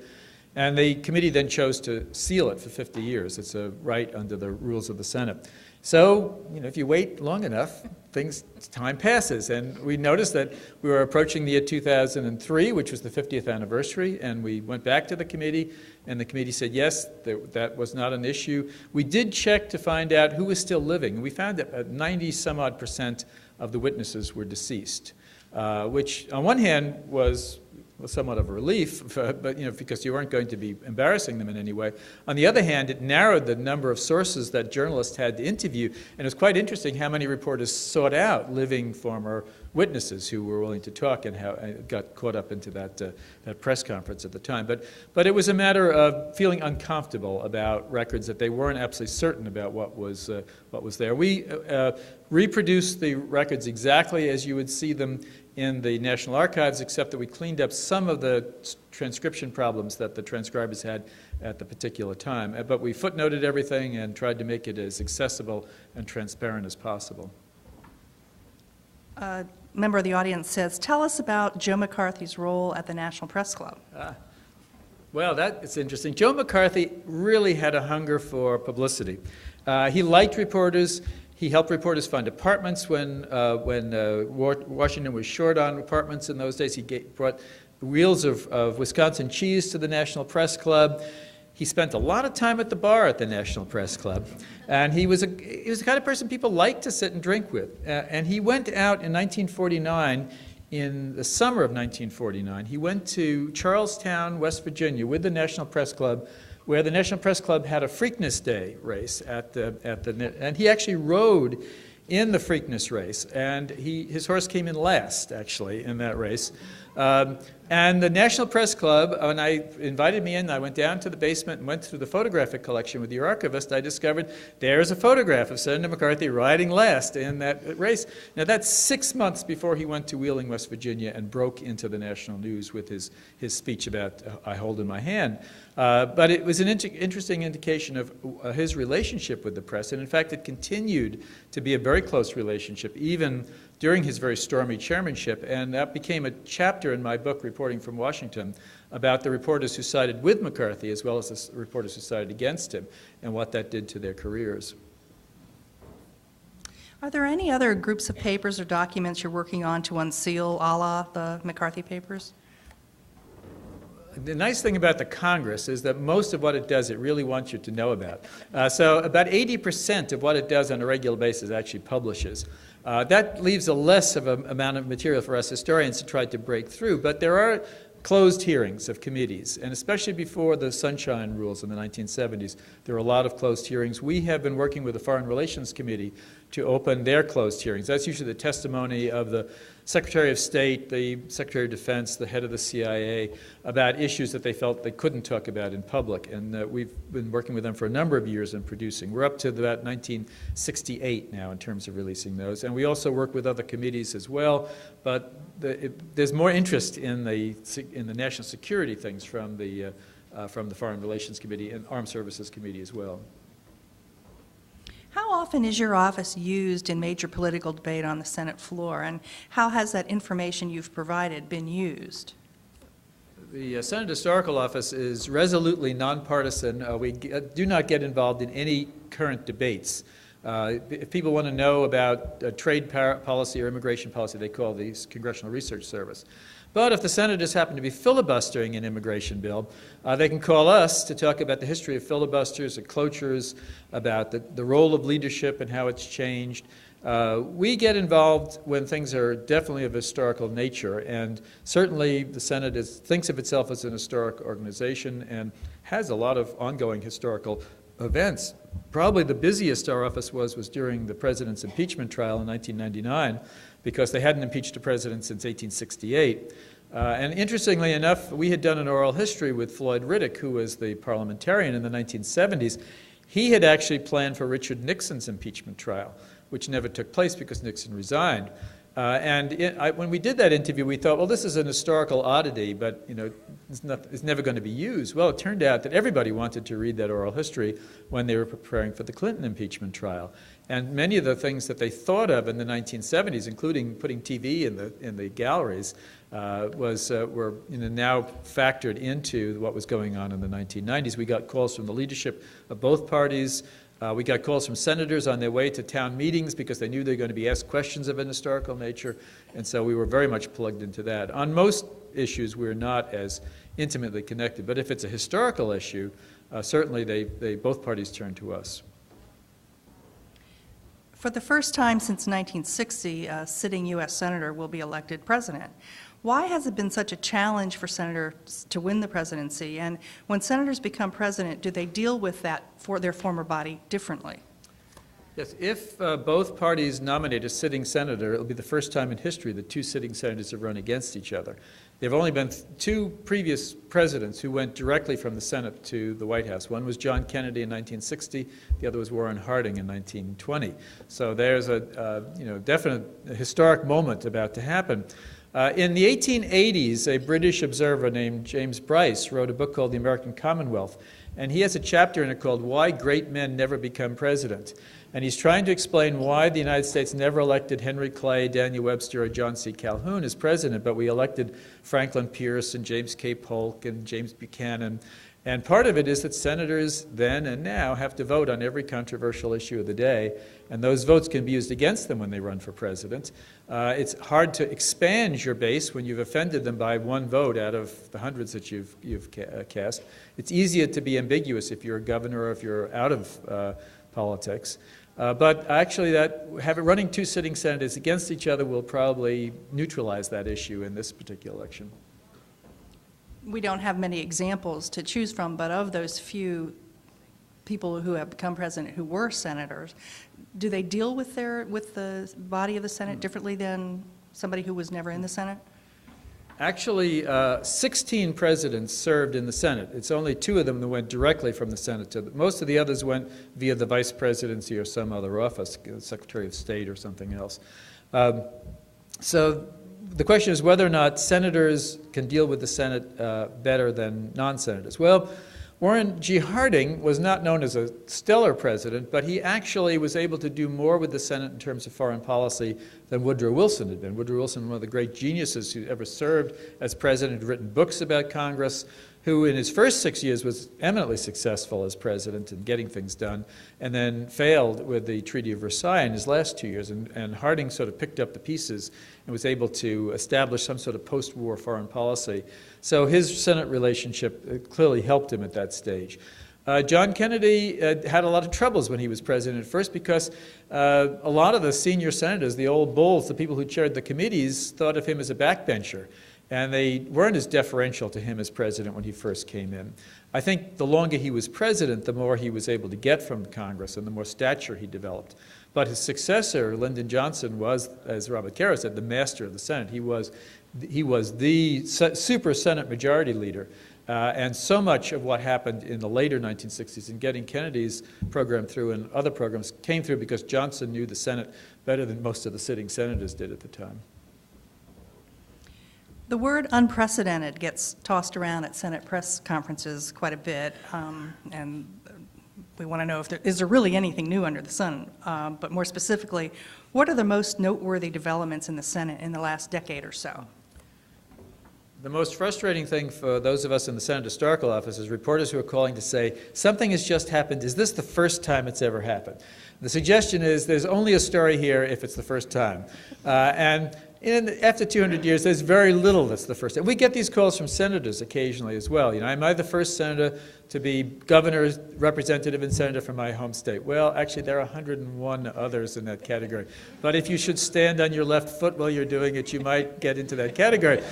Speaker 2: And the committee then chose to seal it for 50 years. It's a right under the rules of the Senate. So, you know, if you wait long enough, time passes. And we noticed that we were approaching the year 2003, which was the 50th anniversary, and we went back to the committee, and the committee said, yes, that was not an issue. We did check to find out who was still living. We found that 90-some-odd% of the witnesses were deceased, which on one hand was somewhat of a relief, but because you weren't going to be embarrassing them in any way. On the other hand, it narrowed the number of sources that journalists had to interview, and it was quite interesting how many reporters sought out living former witnesses who were willing to talk and how got caught up into that press conference at the time. But it was a matter of feeling uncomfortable about records that they weren't absolutely certain about what was there. We reproduced the records exactly as you would see them in the National Archives, except that we cleaned up some of the transcription problems that the transcribers had at the particular time. But we footnoted everything and tried to make it as accessible and transparent as possible.
Speaker 1: A member of the audience says, tell us about Joe McCarthy's role at the National Press Club.
Speaker 2: Well, that is interesting. Joe McCarthy really had a hunger for publicity. He liked reporters. He helped reporters find apartments when Washington was short on apartments in those days. He brought wheels of Wisconsin cheese to the National Press Club. He spent a lot of time at the bar at the National Press Club. And he was the kind of person people liked to sit and drink with. And he went out in 1949, in the summer of 1949. He went to Charlestown, West Virginia, with the National Press Club, where the National Press Club had a Freakness Day race and he actually rode in the Freakness race, and his horse came in last, actually, in that race. And the National Press Club, when I invited me in, I went down to the basement and went through the photographic collection with your archivist. I discovered there's a photograph of Senator McCarthy riding last in that race. Now, that's 6 months before he went to Wheeling, West Virginia, and broke into the national news with his speech about I hold in my hand. But it was an interesting indication of his relationship with the press, and in fact, it continued to be a very close relationship, even during his very stormy chairmanship, and that became a chapter in my book, Reporting from Washington, about the reporters who sided with McCarthy as well as the reporters who sided against him and what that did to their careers.
Speaker 1: Are there any other groups of papers or documents you're working on to unseal, a la the McCarthy Papers?
Speaker 2: The nice thing about the Congress is that most of what it does, it really wants you to know about. So about 80% of what it does on a regular basis actually publishes. That leaves a less of an amount of material for us historians to try to break through, but there are closed hearings of committees, and especially before the Sunshine Rules in the 1970s, there were a lot of closed hearings. We have been working with the Foreign Relations Committee to open their closed hearings. That's usually the testimony of the Secretary of State, the Secretary of Defense, the head of the CIA, about issues that they felt they couldn't talk about in public. And we've been working with them for a number of years in producing. We're up to about 1968 now in terms of releasing those. And we also work with other committees as well. But there's more interest in the national security things from the Foreign Relations Committee and Armed Services Committee as well.
Speaker 1: How often is your office used in major political debate on the Senate floor, and how has that information you've provided been used?
Speaker 2: The Senate Historical Office is resolutely nonpartisan. We do not get involved in any current debates. If people want to know about trade policy or immigration policy, they call the Congressional Research Service. But if the senators happen to be filibustering an immigration bill, they can call us to talk about the history of filibusters and cloture, about the role of leadership and how it's changed. We get involved when things are definitely of historical nature, and certainly the Senate thinks of itself as an historic organization and has a lot of ongoing historical events. Probably the busiest our office was during the president's impeachment trial in 1999, because they hadn't impeached a president since 1868. And interestingly enough, we had done an oral history with Floyd Ritchie, who was the parliamentarian in the 1970s. He had actually planned for Richard Nixon's impeachment trial, which never took place because Nixon resigned. When we did that interview, we thought, well, this is an historical oddity, but it's never going to be used. Well, it turned out that everybody wanted to read that oral history when they were preparing for the Clinton impeachment trial. And many of the things that they thought of in the 1970s, including putting TV in the galleries, were now factored into what was going on in the 1990s. We got calls from the leadership of both parties. We got calls from senators on their way to town meetings because they knew they were going to be asked questions of an historical nature, and so we were very much plugged into that. On most issues, we're not as intimately connected, but if it's a historical issue, certainly both parties turn to us.
Speaker 1: For the first time since 1960, a sitting U.S. senator will be elected president. Why has it been such a challenge for senators to win the presidency? And when senators become president, do they deal with that for their former body differently?
Speaker 2: Yes, if both parties nominate a sitting senator, it will be the first time in history that two sitting senators have run against each other. There have only been two previous presidents who went directly from the Senate to the White House. One was John Kennedy in 1960. The other was Warren Harding in 1920. So there's a definite historic moment about to happen. In the 1880s, a British observer named James Bryce wrote a book called The American Commonwealth, and he has a chapter in it called Why Great Men Never Become President. And he's trying to explain why the United States never elected Henry Clay, Daniel Webster, or John C. Calhoun as president, but we elected Franklin Pierce and James K. Polk and James Buchanan. And part of it is that senators then and now have to vote on every controversial issue of the day, and those votes can be used against them when they run for president. It's hard to expand your base when you've offended them by one vote out of the hundreds that you've cast. It's easier to be ambiguous if you're a governor or if you're out of politics. But actually, running two sitting senators against each other will probably neutralize that issue in this particular election.
Speaker 1: We don't have many examples to choose from, but of those few people who have become president who were senators, do they deal with the body of the Senate differently than somebody who was never in the Senate?
Speaker 2: Actually, 16 presidents served in the Senate. It's only two of them that went directly from the Senate to most of the others went via the vice presidency or some other office, Secretary of State or something else. So the question is whether or not senators can deal with the Senate better than non-senators. Well, Warren G. Harding was not known as a stellar president, but he actually was able to do more with the Senate in terms of foreign policy than Woodrow Wilson had been. Woodrow Wilson, one of the great geniuses who ever served as president, had written books about Congress, who in his first 6 years was eminently successful as president in getting things done, and then failed with the Treaty of Versailles in his last 2 years. And Harding sort of picked up the pieces and was able to establish some sort of post-war foreign policy. So his Senate relationship clearly helped him at that stage. John Kennedy had a lot of troubles when he was president at first because a lot of the senior senators, the old bulls, the people who chaired the committees, thought of him as a backbencher. And they weren't as deferential to him as president when he first came in. I think the longer he was president, the more he was able to get from Congress and the more stature he developed. But his successor, Lyndon Johnson, was, as Robert Caro said, the master of the Senate. He was the super Senate majority leader. And so much of what happened in the later 1960s in getting Kennedy's program through and other programs came through because Johnson knew the Senate better than most of the sitting senators did at the time.
Speaker 1: The word unprecedented gets tossed around at Senate press conferences quite a bit, and we want to know if is there really anything new under the sun, but more specifically, what are the most noteworthy developments in the Senate in the last decade or so?
Speaker 2: The most frustrating thing for those of us in the Senate Historical Office is reporters who are calling to say, something has just happened. Is this the first time it's ever happened? The suggestion is there's only a story here if it's the first time. After 200 years, there's very little that's the first time. We get these calls from senators occasionally as well. Am I the first senator to be governor, representative, and senator from my home state? Well, actually, there are 101 others in that category. But if you should stand on your left foot while you're doing it, you might get into that category.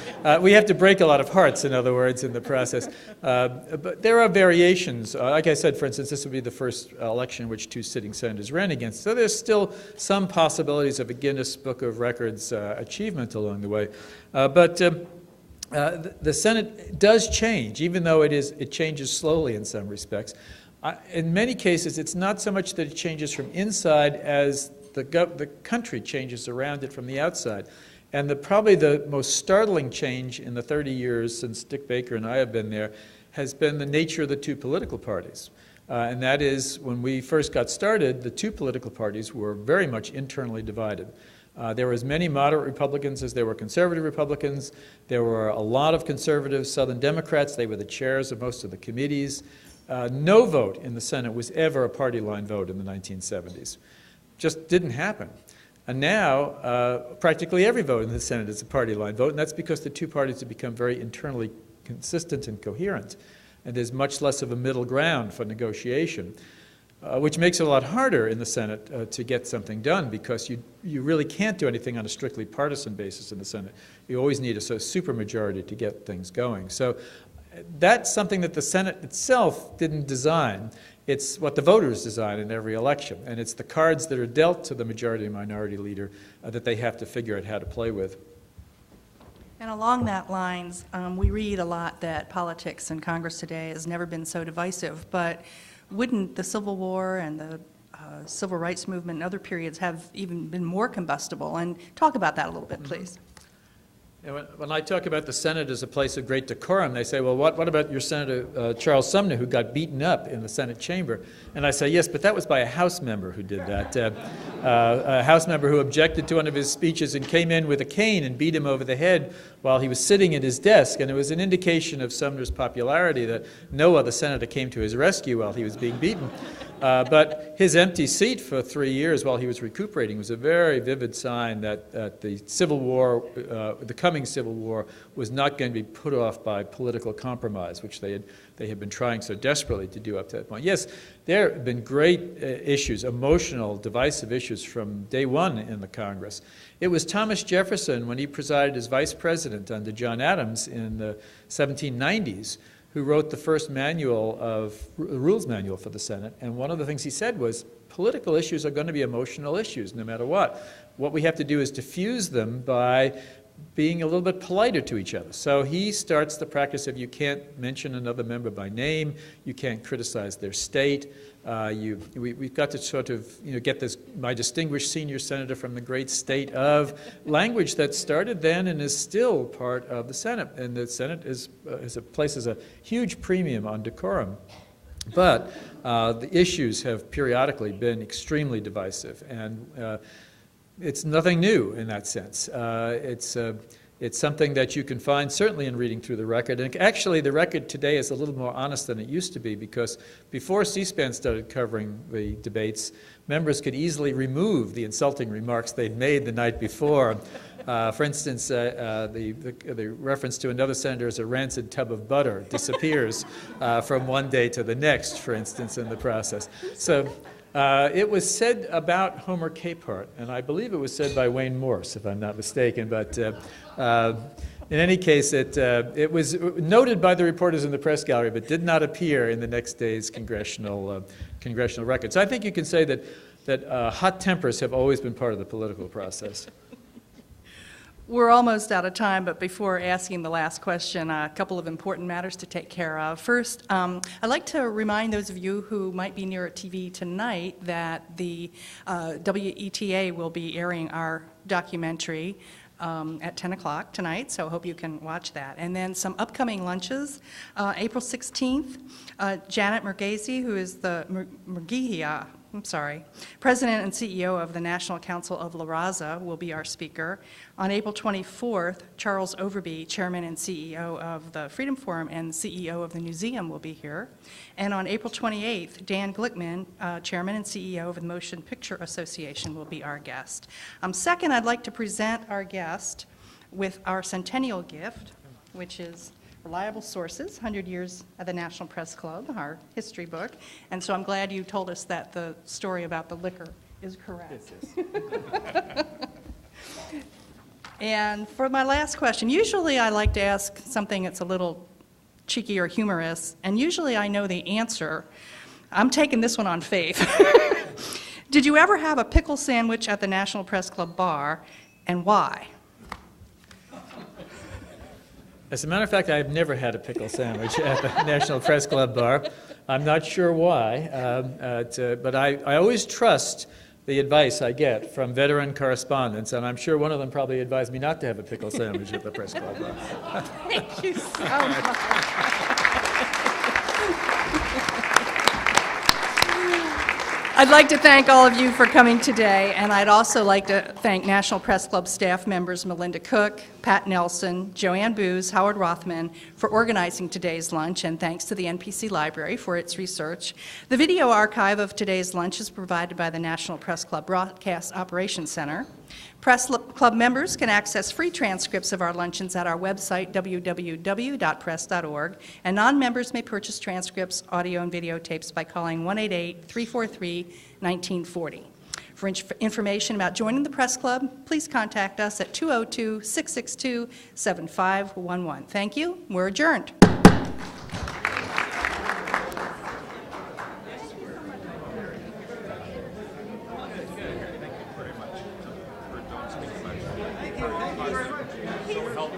Speaker 2: We have to break a lot of hearts, in other words, in the process. But there are variations. Like I said, for instance, this would be the first election in which two sitting senators ran against. So there's still some possibilities of a Guinness Book of Records achievement along the way. But the Senate does change, even though it changes slowly in some respects. In many cases, it's not so much that it changes from inside as the country changes around it from the outside. And probably the most startling change in the 30 years since Dick Baker and I have been there has been the nature of the two political parties. And that is, when we first got started, the two political parties were very much internally divided. There were as many moderate Republicans as there were conservative Republicans. There were a lot of conservative Southern Democrats. They were the chairs of most of the committees. No vote in the Senate was ever a party line vote in the 1970s. Just didn't happen. And now, practically every vote in the Senate is a party line vote, and that's because the two parties have become very internally consistent and coherent. And there's much less of a middle ground for negotiation. Which makes it a lot harder in the Senate to get something done because you really can't do anything on a strictly partisan basis in the Senate. You always need a supermajority to get things going. So that's something that the Senate itself didn't design. It's what the voters design in every election. And it's the cards that are dealt to the majority and minority leader that they have to figure out how to play with.
Speaker 1: And along that lines, we read a lot that politics in Congress today has never been so divisive, but wouldn't the Civil War and the Civil Rights Movement and other periods have even been more combustible? And talk about that a little bit, please.
Speaker 2: When I talk about the Senate as a place of great decorum, they say, well, what about your Senator Charles Sumner, who got beaten up in the Senate chamber? And I say, yes, but that was by a House member who did that. A House member who objected to one of his speeches and came in with a cane and beat him over the head while he was sitting at his desk. And it was an indication of Sumner's popularity that no other senator came to his rescue while he was being beaten. But his empty seat for 3 years while he was recuperating was a very vivid sign that the Civil War, the coming Civil War, was not going to be put off by political compromise, which they had been trying so desperately to do up to that point. Yes, there have been great issues, emotional, divisive issues from day one in the Congress. It was Thomas Jefferson, when he presided as vice president under John Adams in the 1790s, who wrote the first rules manual for the Senate. And one of the things he said was, political issues are going to be emotional issues no matter what. What we have to do is diffuse them by being a little bit politer to each other. So he starts the practice of you can't mention another member by name, you can't criticize their state. We've got to sort of get this, my distinguished senior senator from the great state of, language that started then and is still part of the Senate. And the Senate places a huge premium on decorum. But the issues have periodically been extremely divisive. And it's nothing new in that sense. It's It's something that you can find certainly in reading through the record. And actually, the record today is a little more honest than it used to be, because before C-SPAN started covering the debates, members could easily remove the insulting remarks they'd made the night before. For instance, the reference to another senator as a rancid tub of butter disappears from one day to the next, for instance, in the process. So it was said about Homer Capehart, and I believe it was said by Wayne Morse, if I'm not mistaken, but in any case, it was noted by the reporters in the press gallery, but did not appear in the next day's congressional record. So I think you can say that hot tempers have always been part of the political process.
Speaker 1: We're almost out of time, but before asking the last question, a couple of important matters to take care of. First, I'd like to remind those of you who might be near a TV tonight that the WETA will be airing our documentary at 10 o'clock tonight, so I hope you can watch that. And then some upcoming lunches. April 16th, Janet Murghese, who is the President and CEO of the National Council of La Raza, will be our speaker. On April 24th, Charles Overby, Chairman and CEO of the Freedom Forum and CEO of the Museum, will be here. And on April 28th, Dan Glickman, Chairman and CEO of the Motion Picture Association, will be our guest. Second, I'd like to present our guest with our centennial gift, which is Reliable Sources, 100 Years at the National Press Club, our history book. And so I'm glad you told us that the story about the liquor is correct. Yes. And for my last question, usually I like to ask something that's a little cheeky or humorous, and usually I know the answer. I'm taking this one on faith. Did you ever have a pickle sandwich at the National Press Club bar, and why?
Speaker 2: As a matter of fact, I've never had a pickle sandwich at the National Press Club bar. I'm not sure why, but I always trust the advice I get from veteran correspondents, and I'm sure one of them probably advised me not to have a pickle sandwich at the Press Club bar.
Speaker 1: Thank you so much. I'd like to thank all of you for coming today, and I'd also like to thank National Press Club staff members Melinda Cook, Pat Nelson, Joanne Booz, Howard Rothman for organizing today's lunch, and thanks to the NPC Library for its research. The video archive of today's lunch is provided by the National Press Club Broadcast Operations Center. Press Club members can access free transcripts of our luncheons at our website, www.press.org, and non-members may purchase transcripts, audio, and videotapes by calling 1-888-343-1940. For information about joining the Press Club, please contact us at 202-662-7511. Thank you. We're adjourned.
Speaker 3: So help.